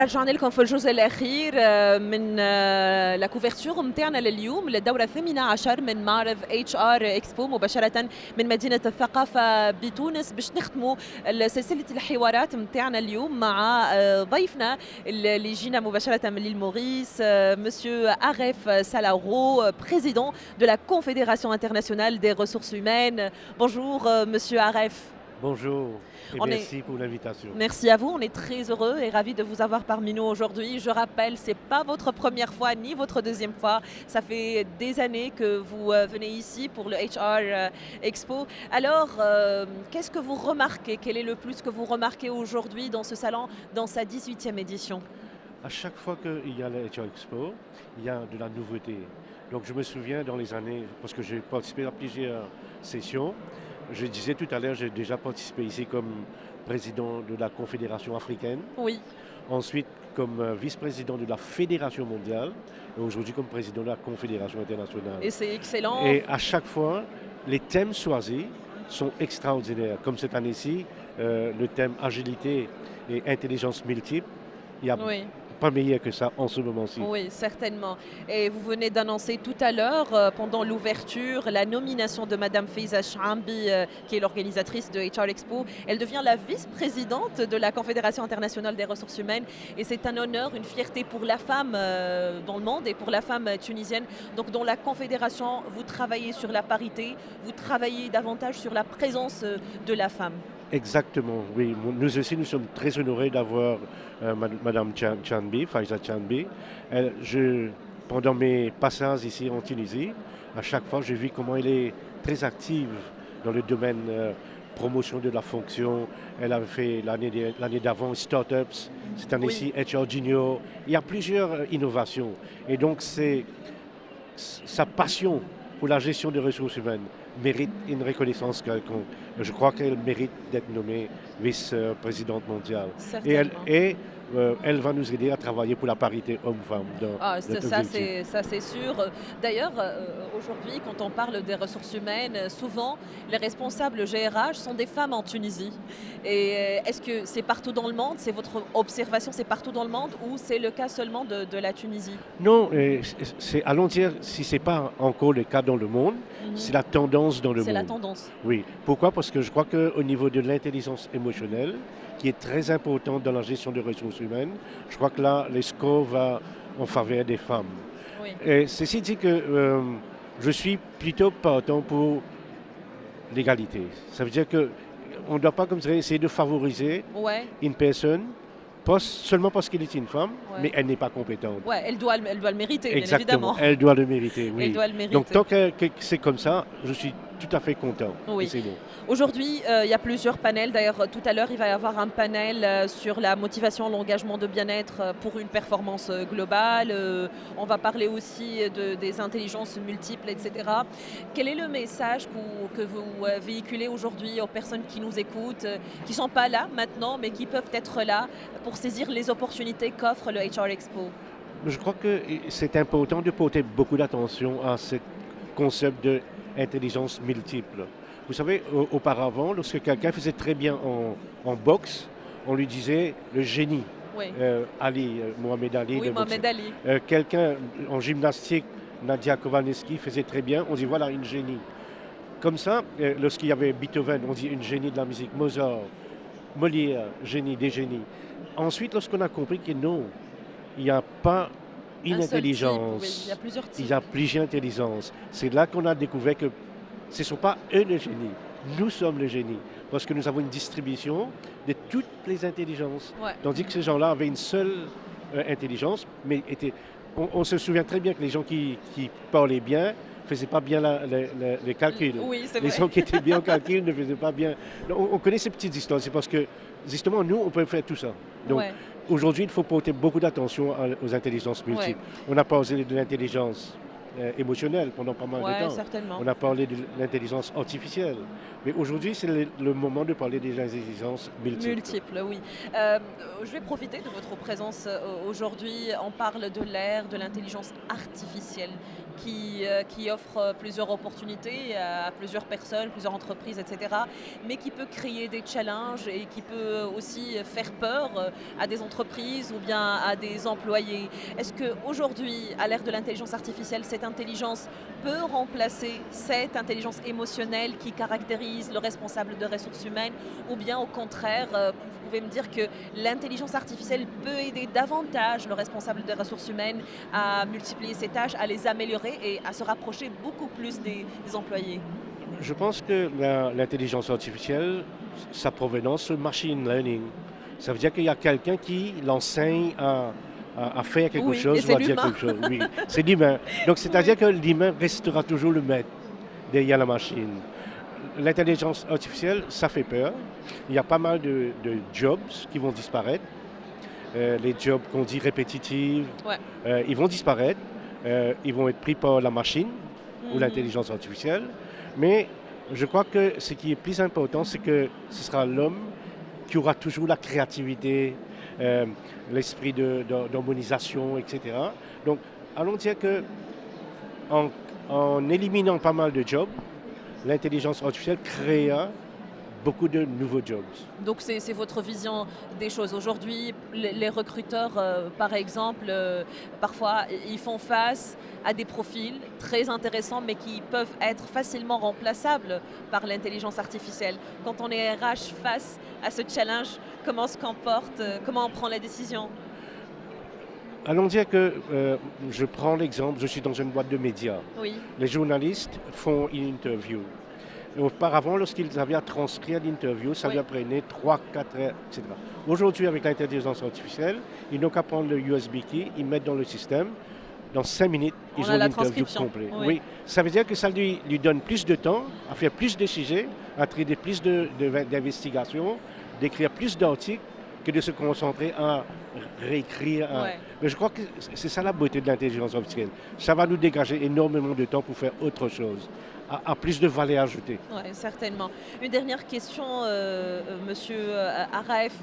رجعنا لكم في الجزء الأخير من la couverture متاعنا لليوم للدورة الثامنة عشر من معرض HR Expo مباشرة من مدينة الثقافة بتونس باش نختموا سلسلة الحوارات متاعنا اليوم مع ضيفنا اللي جينا مباشرة من l'île Maurice, Monsieur Aref Salauro, président de la Confédération internationale des ressources humaines. Bonjour Monsieur Aref. Bonjour et On merci est pour l'invitation. Merci à vous, on est très heureux et ravis de vous avoir parmi nous aujourd'hui. Je rappelle, ce n'est pas votre première fois ni votre deuxième fois. Ça fait des années que vous venez ici pour le HR Expo. Alors, qu'est-ce que vous remarquez? Quel est le plus que vous remarquez aujourd'hui dans ce salon, dans sa 18e édition? À chaque fois qu'il y a le HR Expo, il y a de la nouveauté. Donc je me souviens dans les années, parce que j'ai participé à plusieurs sessions, je disais tout à l'heure, j'ai déjà participé ici comme président de la Confédération africaine. Oui. Ensuite, comme vice-président de la Fédération mondiale. Et aujourd'hui, comme président de la Confédération internationale. Et c'est excellent. Et à chaque fois, les thèmes choisis sont extraordinaires. Comme cette année-ci, le thème agilité et intelligence multiple. Il y a Oui. pas meilleur que ça en ce moment-ci. Oui, certainement. Et vous venez d'annoncer tout à l'heure, pendant l'ouverture, la nomination de Madame Faiza Chambi, qui est l'organisatrice de HR Expo. Elle devient la vice-présidente de la Confédération internationale des ressources humaines. Et c'est un honneur, une fierté pour la femme dans le monde et pour la femme tunisienne. Donc dans la Confédération, vous travaillez sur la parité, vous travaillez davantage sur la présence de la femme. Exactement, oui. Nous aussi, nous sommes très honorés d'avoir Madame Chanbi, Faiza Chanbi. Pendant mes passages ici en Tunisie, à chaque fois, j'ai vu comment elle est très active dans le domaine promotion de la fonction. Elle avait fait l'année d'avant Startups, cette année-ci HR Junior. Il y a plusieurs innovations. Et donc, sa passion pour la gestion des ressources humaines mérite une reconnaissance quelconque. Je crois qu'elle mérite d'être nommée vice-présidente mondiale. Et elle va nous aider à travailler pour la parité homme-femme. Ça c'est sûr. D'ailleurs, aujourd'hui, quand on parle des ressources humaines, souvent les responsables GRH sont des femmes en Tunisie. Et est-ce que c'est partout dans le monde? C'est votre observation, c'est partout dans le monde ou c'est le cas seulement de la Tunisie? Non, allons dire, si ce n'est pas encore le cas dans le monde, c'est la tendance dans le monde. C'est la tendance. Oui. Pourquoi? Parce que je crois qu'au niveau de l'intelligence émotionnelle, qui est très importante dans la gestion des ressources humaines, je crois que là, les scores vont en faveur des femmes. Oui. Et ceci dit que je suis plutôt partant pour l'égalité. Ça veut dire qu'on ne doit pas comme ça essayer de favoriser une personne seulement parce qu'elle est une femme, mais elle n'est pas compétente. Ouais, elle doit le mériter, exactement, bien évidemment. Elle doit le mériter, oui. Elle doit le mériter. Donc tant que c'est comme ça, je suis tout à fait content. Oui. C'est bon. Aujourd'hui, il y a plusieurs panels. D'ailleurs, tout à l'heure, il va y avoir un panel sur la motivation, l'engagement de bien-être pour une performance globale. On va parler aussi des intelligences multiples, etc. Quel est le message que vous véhiculez aujourd'hui aux personnes qui nous écoutent, qui ne sont pas là maintenant, mais qui peuvent être là pour saisir les opportunités qu'offre le HR Expo? Je crois que c'est important de porter beaucoup d'attention à ce concept d'intelligence multiple. Vous savez, auparavant, lorsque quelqu'un faisait très bien en boxe, on lui disait le génie. Oui. Mohamed Ali. Oui, Mohamed Ali. Quelqu'un en gymnastique, Nadia Kovaneski, faisait très bien, on dit voilà une génie. Comme ça, lorsqu'il y avait Beethoven, on dit une génie de la musique, Mozart, Molière, génie, des génies. Ensuite, lorsqu'on a compris que non, il n'y a pas une intelligence, il y a plusieurs types. Il y a plusieurs intelligences. C'est là qu'on a découvert que ce ne sont pas eux les génies, nous sommes les génies. Parce que nous avons une distribution de toutes les intelligences. Tandis que ces gens-là avaient une seule intelligence, mais on se souvient très bien que les gens qui parlaient bien ne faisaient pas bien les calculs. Oui, c'est les vrai. gens qui étaient bien en calcul ne faisaient pas bien. On connaît ces petites histoires, c'est parce que justement nous, on peut faire tout ça. Donc aujourd'hui, il faut porter beaucoup d'attention aux intelligences multiples. On a parlé de l'intelligence émotionnelle pendant pas mal de Ouais, temps. certainement. On a parlé de l'intelligence artificielle. Mais aujourd'hui, c'est le moment de parler des intelligences multiples. Multiples, oui. Je vais profiter de votre présence aujourd'hui. On parle de l'ère de l'intelligence artificielle qui offre plusieurs opportunités à plusieurs personnes, plusieurs entreprises, etc. Mais qui peut créer des challenges et qui peut aussi faire peur à des entreprises ou bien à des employés. Est-ce qu'aujourd'hui, à l'ère de l'intelligence artificielle, cette intelligence peut remplacer cette intelligence émotionnelle qui caractérise le responsable de ressources humaines, ou bien au contraire, vous pouvez me dire que l'intelligence artificielle peut aider davantage le responsable des ressources humaines à multiplier ses tâches, à les améliorer et à se rapprocher beaucoup plus des employés? Je pense que l'intelligence artificielle, sa provenance, c'est machine learning. Ça veut dire qu'il y a quelqu'un qui l'enseigne à faire quelque Oui, et chose ou c'est à dire l'humain. quelque chose. Oui, c'est l'humain. Donc c'est-à-dire que l'humain restera toujours le maître derrière la machine. L'intelligence artificielle, ça fait peur. Il y a pas mal de jobs qui vont disparaître. Les jobs qu'on dit répétitifs, Ouais. ils vont disparaître. Ils vont être pris par la machine ou Mhm. l'intelligence artificielle. Mais je crois que ce qui est plus important, c'est que ce sera l'homme qui aura toujours la créativité, l'esprit d'harmonisation, etc. Donc, allons dire que en éliminant pas mal de jobs, l'intelligence artificielle créa beaucoup de nouveaux jobs. Donc c'est votre vision des choses. Aujourd'hui, les recruteurs, par exemple, parfois, ils font face à des profils très intéressants, mais qui peuvent être facilement remplaçables par l'intelligence artificielle. Quand on est RH face à ce challenge, comment on se comporte, comment on prend la décision? Allons dire que je prends l'exemple, je suis dans une boîte de médias. Oui, Les journalistes font une interview. Auparavant, lorsqu'ils avaient à transcrire l'interview, ça Oui. leur prenait 3-4 heures, etc. Aujourd'hui, avec l'intelligence artificielle, ils n'ont qu'à prendre le USB key, ils mettent dans le système. Dans 5 minutes, on ils a ont la l'interview transcription. complète. Oui. Oui, ça veut dire que ça lui donne plus de temps à faire plus de sujets, à traiter plus d'investigations, d'écrire plus d'articles que de se concentrer à réécrire. Ouais. Mais je crois que c'est ça la beauté de l'intelligence artificielle. Ça va nous dégager énormément de temps pour faire autre chose, à plus de valeur ajoutée. Oui, certainement. Une dernière question, monsieur Aref.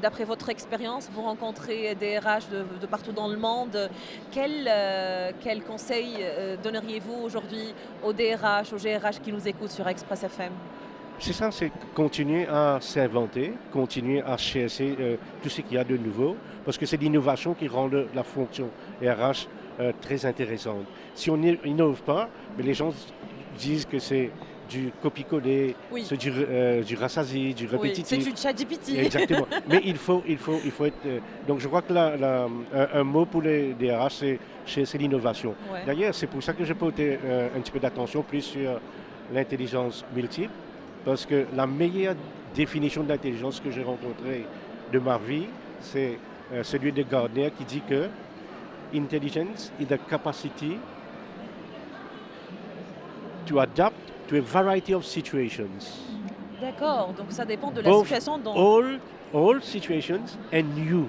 D'après votre expérience, vous rencontrez des RH de partout dans le monde. Quel conseil donneriez-vous aujourd'hui aux DRH, aux GRH qui nous écoutent sur Express FM? C'est ça, c'est continuer à s'inventer, continuer à chercher tout ce qu'il y a de nouveau, parce que c'est l'innovation qui rend la fonction RH très intéressante. Si on n'innove pas, mais les gens disent que c'est du copie-coller, Oui. c'est du rassasié, du Oui, c'est répétitif. du ChatGPT. Exactement. Mais il faut être. Donc je crois que un mot pour les DRH, c'est l'innovation. Ouais. D'ailleurs, c'est pour ça que je portais un petit peu d'attention plus sur l'intelligence multiple, parce que la meilleure définition de l'intelligence que j'ai rencontrée de ma vie, c'est celui de Gardner qui dit que intelligence is the capacity to adapt to a variety of situations. D'accord, donc ça dépend de la Both situation dont... all situations and you.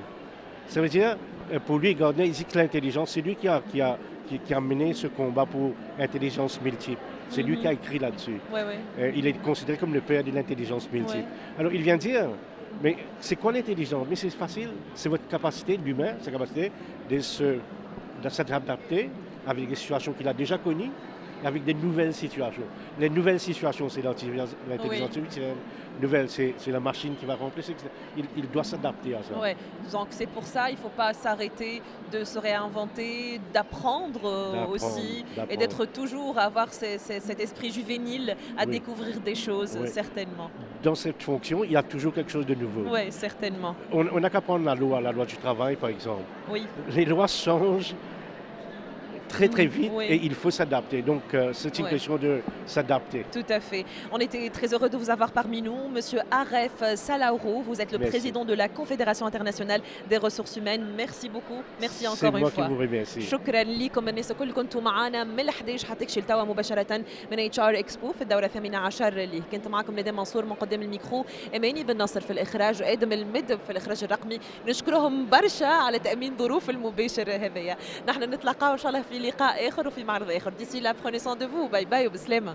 Ça veut dire, pour lui, Gardner, il dit que l'intelligence, c'est lui qui a mené ce combat pour intelligence multiple. C'est lui qui a écrit là-dessus. Ouais, ouais. Il est considéré comme le père de l'intelligence multiple. Ouais. Alors, il vient dire, mais c'est quoi l'intelligence? Mais c'est facile, c'est votre capacité, l'humain, sa capacité de s'adapter avec des situations qu'il a déjà connues, avec des nouvelles situations. Les nouvelles situations, c'est l'intelligence artificielle. Nouvelle, c'est la machine qui va remplacer. Il doit s'adapter à ça. Ouais. Donc c'est pour ça, il ne faut pas s'arrêter de se réinventer, d'apprendre aussi, et d'être toujours, avoir cet esprit juvénile à découvrir des choses, certainement. Dans cette fonction, il y a toujours quelque chose de nouveau. Oui, certainement. On n'a qu'à prendre la loi du travail, par exemple. Oui. Les lois changent très vite et il faut s'adapter. Donc c'est une question de s'adapter. Tout à fait. On était très heureux de vous avoir parmi nous. Monsieur Aref Salaourou, vous êtes le président de la Confédération internationale des ressources humaines. Merci beaucoup. Merci encore une fois. C'est moi qui vous remercie. شكرا لكم الناس الكل كنتوا معنا من ال11 حتى كشي توا مباشرة من اتش ار اكسبو في الدورة 18 اللي كنت معكم ندى منصور من قدام الميكرو، اماني بن ناصر في الاخراج وادم المدب في الاخراج الرقمي. نشكرهم برشا على تامين ظروف المباشر هذايا. نحن نتلاقاو ان شاء الله في لقاء آخر وفي معرض آخر. D'ici là, prenez soin de vous. باي باي وبسلامة.